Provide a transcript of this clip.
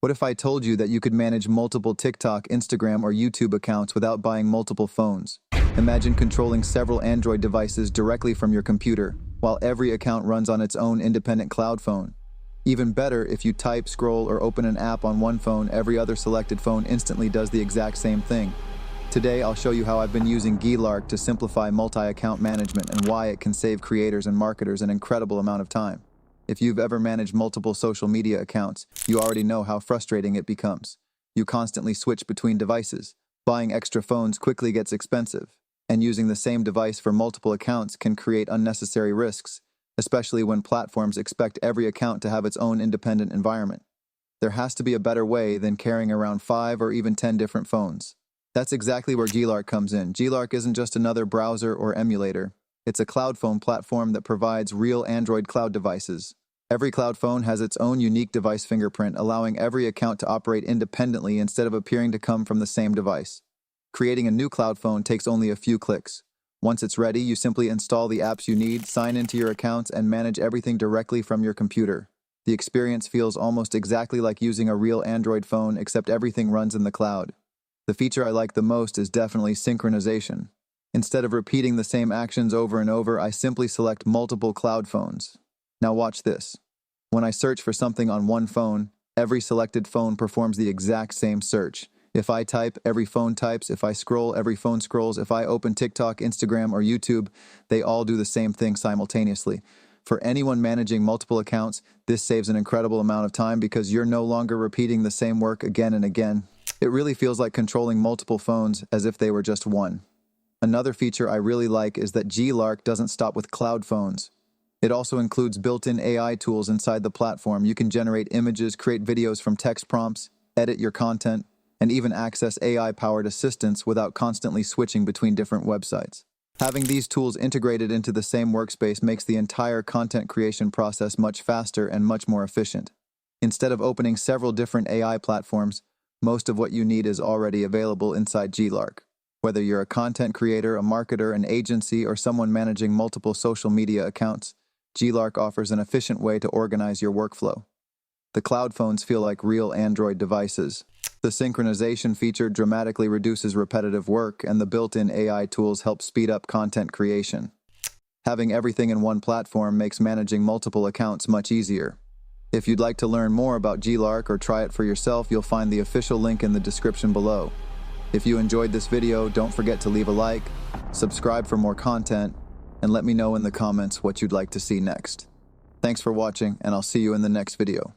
What if I told you that you could manage multiple TikTok, Instagram, or YouTube accounts without buying multiple phones? Imagine controlling several Android devices directly from your computer, while every account runs on its own independent cloud phone. Even better, if you type, scroll, or open an app on one phone, every other selected phone instantly does the exact same thing. Today, I'll show you how I've been using GeeLark to simplify multi-account management and why it can save creators and marketers an incredible amount of time. If you've ever managed multiple social media accounts, you already know how frustrating it becomes. You constantly switch between devices. Buying extra phones quickly gets expensive, and using the same device for multiple accounts can create unnecessary risks, especially when platforms expect every account to have its own independent environment. There has to be a better way than carrying around 5 or even 10 different phones. That's exactly where GeeLark comes in. GeeLark isn't just another browser or emulator. It's a cloud phone platform that provides real Android cloud devices. Every cloud phone has its own unique device fingerprint, allowing every account to operate independently instead of appearing to come from the same device. Creating a new cloud phone takes only a few clicks. Once it's ready, you simply install the apps you need, sign into your accounts, and manage everything directly from your computer. The experience feels almost exactly like using a real Android phone, except everything runs in the cloud. The feature I like the most is definitely synchronization. Instead of repeating the same actions over and over, I simply select multiple cloud phones. Now watch this. When I search for something on one phone, every selected phone performs the exact same search. If I type, every phone types. If I scroll, every phone scrolls. If I open TikTok, Instagram, or YouTube, they all do the same thing simultaneously. For anyone managing multiple accounts, this saves an incredible amount of time because you're no longer repeating the same work again and again. It really feels like controlling multiple phones as if they were just one. Another feature I really like is that GeeLark doesn't stop with cloud phones. It also includes built-in AI tools inside the platform. You can generate images, create videos from text prompts, edit your content, and even access AI-powered assistants without constantly switching between different websites. Having these tools integrated into the same workspace makes the entire content creation process much faster and much more efficient. Instead of opening several different AI platforms, most of what you need is already available inside GeeLark. Whether you're a content creator, a marketer, an agency, or someone managing multiple social media accounts, GeeLark offers an efficient way to organize your workflow. The cloud phones feel like real Android devices. The synchronization feature dramatically reduces repetitive work, and the built-in AI tools help speed up content creation. Having everything in one platform makes managing multiple accounts much easier. If you'd like to learn more about GeeLark or try it for yourself, you'll find the official link in the description below. If you enjoyed this video, don't forget to leave a like, subscribe for more content, and let me know in the comments what you'd like to see next. Thanks for watching, and I'll see you in the next video.